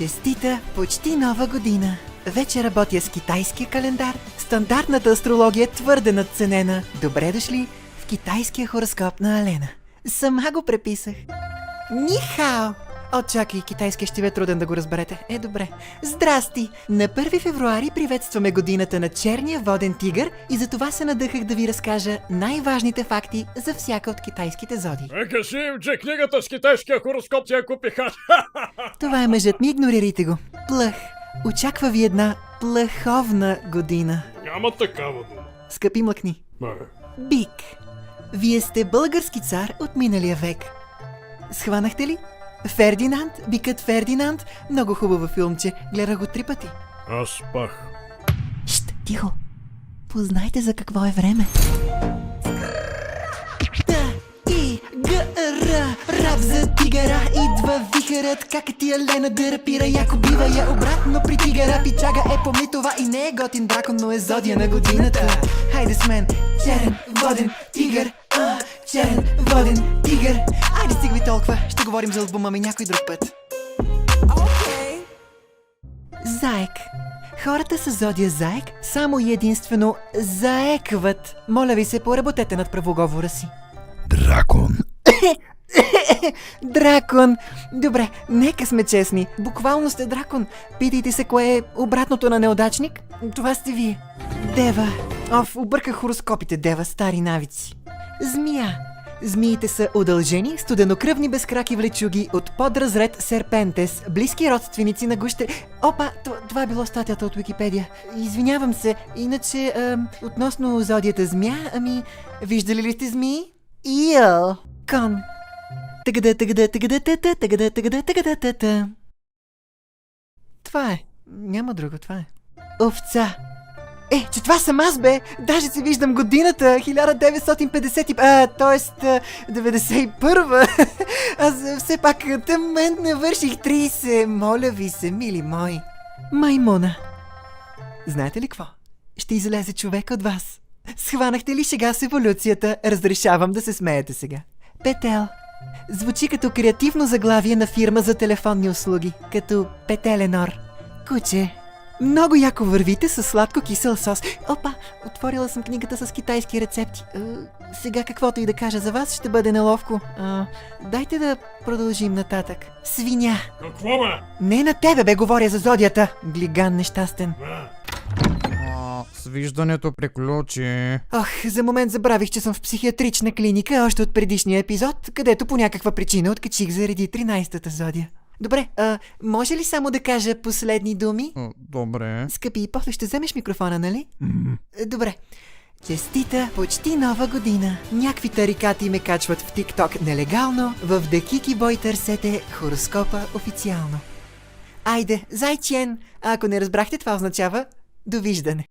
Честита почти нова година! Вече работя с китайския календар. Стандартната астрология е твърде надценена. Добре дошли в китайския хороскоп на Алена. Сама го преписах. Нихао! О, чакай, китайския ще ви е труден да го разберете. Добре. Здрасти! На 1 февруари приветстваме годината на черния воден тигър и за това се надъхах да ви разкажа най-важните факти за всяка от китайските зодии. Кажи им, че книгата с китайския хороскоп ти я купиха. Това е мъжът ми, игнорирайте го. Плъх. Очаква ви една плъховна година. Няма такава дума. Скъпи млъкни. Бик. Вие сте български цар от миналия век. Схванахте ли? Фердинанд, бикът Фердинанд. Много хубаво филмче. Гледах го 3 пъти. Аз спах. Шт, тихо. Познайте за какво е време. Рап за тигъра, идва вихърът, как ти Алена да рапира, яко бива я обратно при тигъра. Пичага помни това и не е готин дракон, но е зодия на годината. Хайде с мен, черен воден тигър, черен воден тигър. Айде стигай толкова, ще говорим за албума ми някой друг път. Заек. Хората с зодия Заек само и единствено заекват. Моля ви се, поработете над правоговора си. Дракон. Дракон! Добре, нека сме честни. Буквално сте дракон. Питайте се кое е обратното на неудачник. Това сте вие. Дева. Обърках хороскопите, Дева, стари навици. Змия. Змиите са удължени, студенокръвни безкраки влечуги от подразред Серпентес, близки родственици на гущери. Това е било статията от Википедия. Извинявам се, иначе, относно зодията Змия, виждали ли сте змии? Ио! Кон. Тъгада. Това е. Няма друго, това е. Овца. Че това съм аз, бе! Даже си виждам годината, 1950, т.е. 91. Аз все пак към момент навърших 30. Моля ви се, мили мои. Маймуна. Знаете ли какво? Ще излезе човек от вас. Схванахте ли шега с еволюцията? Разрешавам да се смеете сега. Петел. Звучи като креативно заглавие на фирма за телефонни услуги, като Петеленор. Куче. Много яко вървите с сладко-кисел сос. Отворила съм книгата с китайски рецепти. Сега каквото и да кажа за вас ще бъде неловко. Дайте да продължим нататък. Свиня. Какво бе? Не на тебе, бе, говоря за зодията. Глиган нещастен. Свиждането приключи. За момент забравих, че съм в психиатрична клиника още от предишния епизод, където по някаква причина откачих заради 13-та зодия. Добре, може ли само да кажа последни думи? Добре. Скъпи, после ще вземеш микрофона, нали? Добре. Честита почти нова година. Някакви тарикати ме качват в TikTok нелегално, в Декики Бой търсете хороскопа официално. Айде, зайчен! Ако не разбрахте, това означава довиждане.